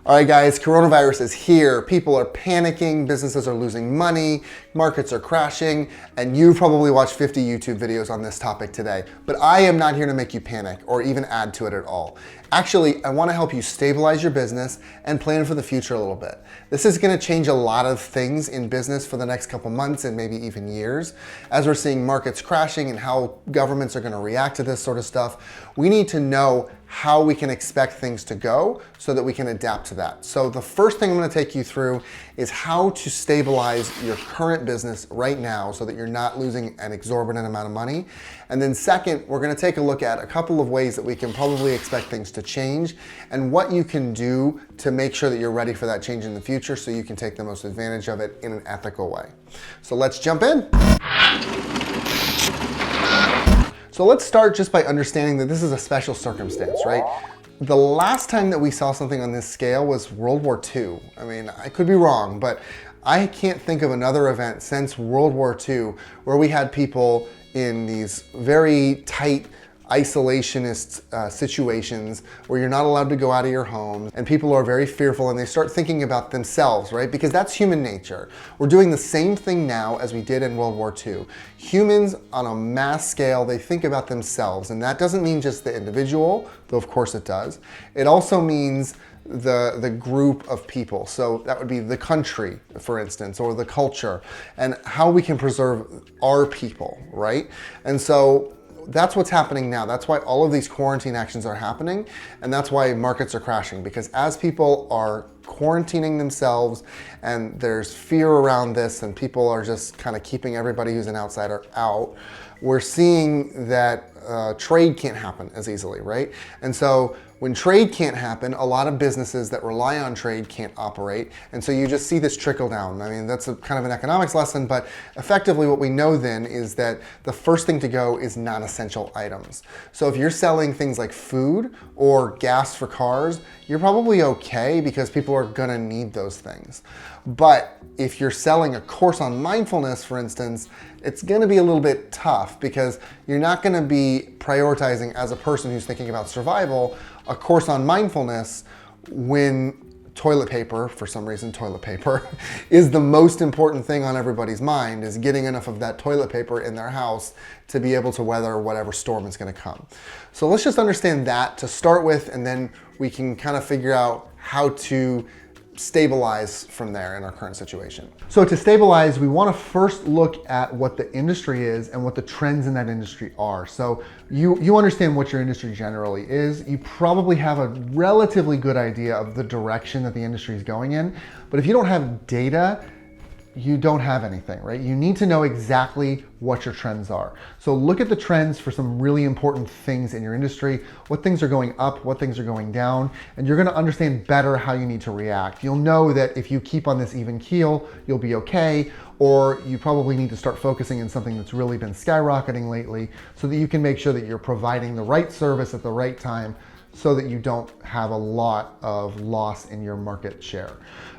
All right, guys, coronavirus is here. People are panicking, businesses are losing money, markets are crashing, and you've probably watched 50 YouTube videos on this topic today. But I am not here to make you panic or even add to it at all. Actually, I want to help you stabilize your business and plan for the future a little bit. This is going to change a lot of things in business for the next couple months and maybe even years. As we're seeing markets crashing and how governments are going to react to this sort of stuff, we need to know how we can expect things to go so that we can adapt to that. So the first thing I'm going to take you through is how to stabilize your current business right now so that you're not losing an exorbitant amount of money. And then second, we're going to take a look at a couple of ways that we can probably expect things to change and what you can do to make sure that you're ready for that change in the future so you can take the most advantage of it in an ethical way. So let's jump in. So let's start just by understanding that this is a special circumstance, right? The last time that we saw something on this scale was World War II. I mean, I could be wrong, but I can't think of another event since World War II where we had people in these very tight isolationist situations where you're not allowed to go out of your home and people are very fearful and they start thinking about themselves, right? Because that's human nature. We're doing the same thing now as we did in World War II. Humans on a mass scale, they think about themselves, and that doesn't mean just the individual, though of course it does. It also means the group of people. So that would be the country, for instance, or the culture, and how we can preserve our people, right? And so that's what's happening now. That's why all of these quarantine actions are happening, and that's why markets are crashing, because as people are quarantining themselves and there's fear around this and people are just kind of keeping everybody who's an outsider out, we're seeing that trade can't happen as easily, right? And so when trade can't happen, a lot of businesses that rely on trade can't operate. And so you just see this trickle down. I mean, that's kind of an economics lesson, but effectively what we know then is that the first thing to go is non-essential items. So if you're selling things like food or gas for cars, you're probably okay because people are gonna need those things. But if you're selling a course on mindfulness, for instance, it's gonna be a little bit tough because you're not gonna be prioritizing, as a person who's thinking about survival, a course on mindfulness when toilet paper, for some reason toilet paper, is the most important thing on everybody's mind, is getting enough of that toilet paper in their house to be able to weather whatever storm is gonna come. So let's just understand that to start with, and then we can kind of figure out how to stabilize from there in our current situation. So to stabilize, we want to first look at what the industry is and what the trends in that industry are. So you understand what your industry generally is. You probably have a relatively good idea of the direction that the industry is going in. But if you don't have data, you don't have anything, right? You need to know exactly what your trends are. So look at the trends for some really important things in your industry, what things are going up, what things are going down, and you're gonna understand better how you need to react. You'll know that if you keep on this even keel, you'll be okay, or you probably need to start focusing on something that's really been skyrocketing lately so that you can make sure that you're providing the right service at the right time so that you don't have a lot of loss in your market share.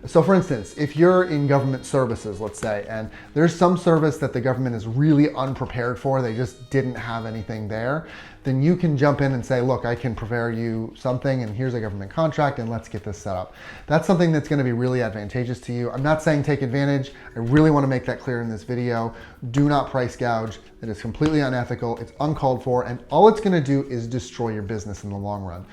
So for instance, if you're in government services, let's say, and there's some service that the government is really unprepared for, they just didn't have anything there, then you can jump in and say, look, I can prepare you something and here's a government contract and let's get this set up. That's something that's gonna be really advantageous to you. I'm not saying take advantage. I really wanna make that clear in this video. Do not price gouge. It is completely unethical. It's uncalled for, and all it's gonna do is destroy your business in the long run.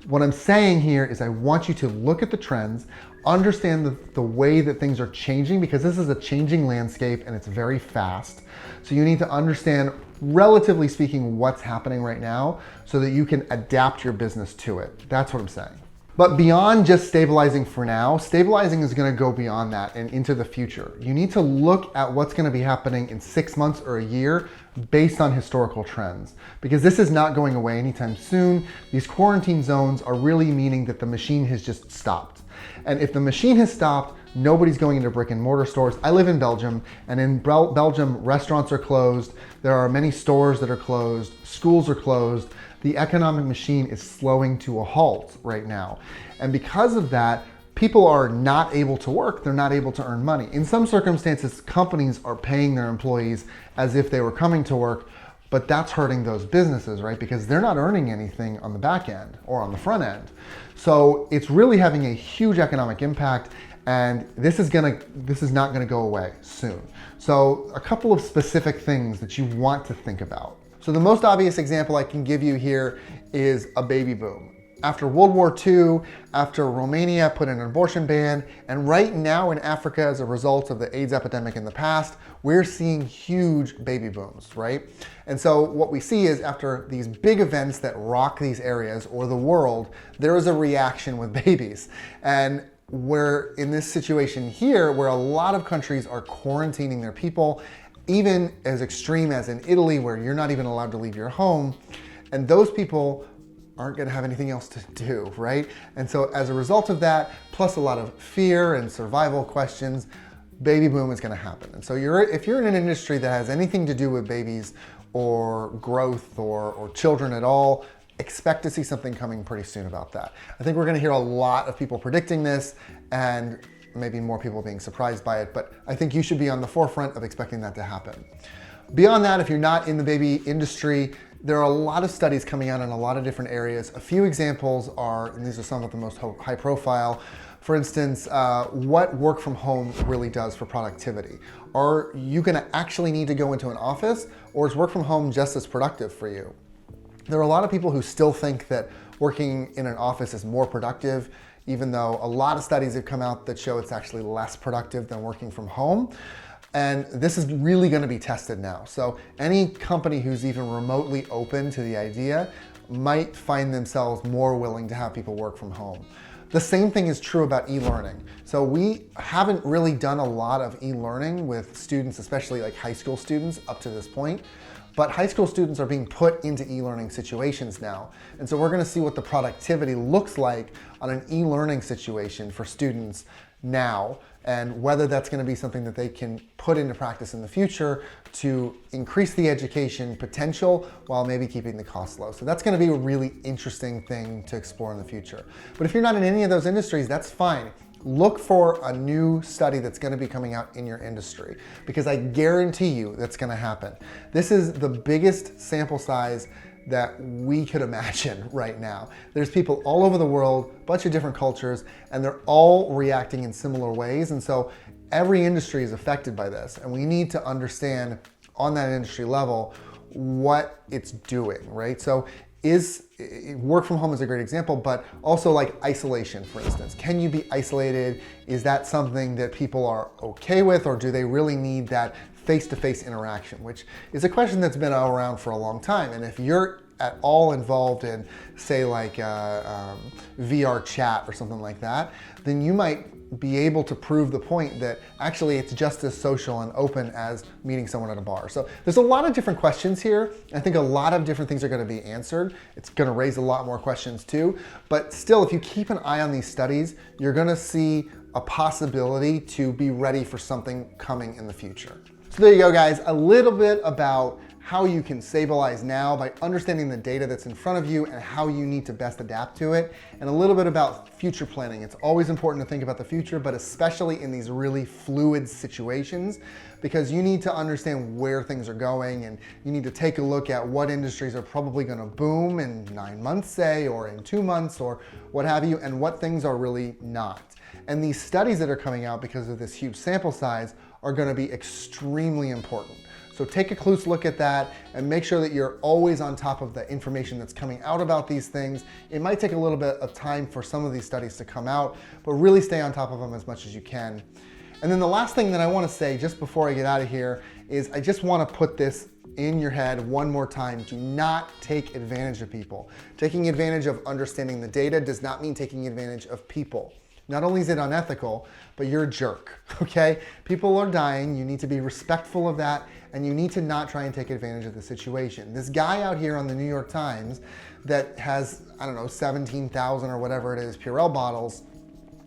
What I'm saying here is I want you to look at the trends, understand the way that things are changing, because this is a changing landscape and it's very fast. So you need to understand, relatively speaking, what's happening right now so that you can adapt your business to it. That's what I'm saying. But beyond just stabilizing for now, stabilizing is gonna go beyond that and into the future. You need to look at what's gonna be happening in 6 months or a year based on historical trends, because this is not going away anytime soon. These quarantine zones are really meaning that the machine has just stopped. And if the machine has stopped, nobody's going into brick and mortar stores. I live in Belgium, and in Belgium, restaurants are closed. There are many stores that are closed. Schools are closed. The economic machine is slowing to a halt right now. And because of that, people are not able to work. They're not able to earn money. In some circumstances, companies are paying their employees as if they were coming to work, But that's hurting those businesses, right? Because they're not earning anything on the back end or on the front end. So it's really having a huge economic impact, and this is not gonna go away soon. So a couple of specific things that you want to think about. So the most obvious example I can give you here is a baby boom. After World War II, after Romania put in an abortion ban, and right now in Africa as a result of the AIDS epidemic in the past, we're seeing huge baby booms, right? And so what we see is after these big events that rock these areas or the world, there is a reaction with babies. And we're in this situation here where a lot of countries are quarantining their people, even as extreme as in Italy, where you're not even allowed to leave your home. And those people aren't gonna have anything else to do, right? And so as a result of that, plus a lot of fear and survival questions, baby boom is gonna happen. And so if you're in an industry that has anything to do with babies or growth or children at all, expect to see something coming pretty soon about that. I think we're gonna hear a lot of people predicting this and maybe more people being surprised by it, but I think you should be on the forefront of expecting that to happen. Beyond that, if you're not in the baby industry, there are a lot of studies coming out in a lot of different areas. A few examples are, and these are some of the most high profile, for instance, what work from home really does for productivity. Are you gonna actually need to go into an office, or is work from home just as productive for you? There are a lot of people who still think that working in an office is more productive, even though a lot of studies have come out that show it's actually less productive than working from home. And this is really gonna be tested now. So any company who's even remotely open to the idea might find themselves more willing to have people work from home. The same thing is true about e-learning. So we haven't really done a lot of e-learning with students, especially like high school students up to this point. But high school students are being put into e-learning situations now. And so we're gonna see what the productivity looks like on an e-learning situation for students now, and whether that's gonna be something that they can put into practice in the future to increase the education potential while maybe keeping the costs low. So that's gonna be a really interesting thing to explore in the future. But if you're not in any of those industries, that's fine. Look for a new study that's gonna be coming out in your industry, because I guarantee you that's gonna happen. This is the biggest sample size that we could imagine right now. There's people all over the world, a bunch of different cultures, and they're all reacting in similar ways. And so every industry is affected by this, and we need to understand on that industry level what it's doing, right? So work from home is a great example, but also like isolation, for instance. Can you be isolated? Is that something that people are okay with, or do they really need that face-to-face interaction, which is a question that's been around for a long time. And if you're at all involved in, say, like VR chat or something like that, then you might be able to prove the point that actually it's just as social and open as meeting someone at a bar. So there's a lot of different questions here. I think a lot of different things are going to be answered. It's going to raise a lot more questions too. But still, if you keep an eye on these studies, you're going to see a possibility to be ready for something coming in the future. So there you go, guys, a little bit about how you can stabilize now by understanding the data that's in front of you and how you need to best adapt to it, and a little bit about future planning. It's always important to think about the future, but especially in these really fluid situations, because you need to understand where things are going, and you need to take a look at what industries are probably gonna boom in 9 months, say, or in 2 months, or what have you, and what things are really not. And these studies that are coming out because of this huge sample size are gonna be extremely important. So take a close look at that and make sure that you're always on top of the information that's coming out about these things. It might take a little bit of time for some of these studies to come out, but really stay on top of them as much as you can. And then the last thing that I wanna say just before I get out of here is I just wanna put this in your head one more time. Do not take advantage of people. Taking advantage of understanding the data does not mean taking advantage of people. Not only is it unethical, but you're a jerk, okay? People are dying, you need to be respectful of that, and you need to not try and take advantage of the situation. This guy out here on the New York Times that has, I don't know, 17,000 or whatever it is, Purell bottles,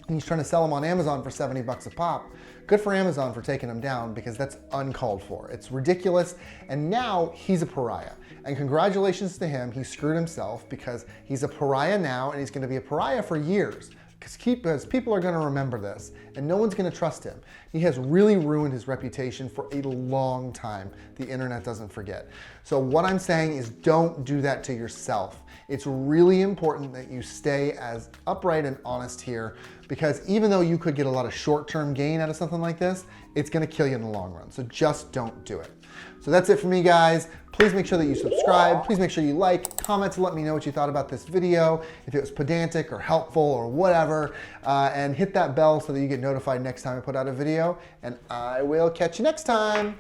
and he's trying to sell them on Amazon for 70 bucks a pop. Good for Amazon for taking them down, because that's uncalled for. It's ridiculous, and now he's a pariah. And congratulations to him, he screwed himself, because he's a pariah now, and he's gonna be a pariah for years. because people are going to remember this, and no one's going to trust him. He has really ruined his reputation for a long time. The internet doesn't forget. So what I'm saying is don't do that to yourself. It's really important that you stay as upright and honest here, because even though you could get a lot of short-term gain out of something like this, it's going to kill you in the long run. So just don't do it. So that's it for me, guys. Please make sure that you subscribe. Please make sure you like, comment to let me know what you thought about this video, if it was pedantic or helpful or whatever, and hit that bell so that you get notified next time I put out a video, and I will catch you next time.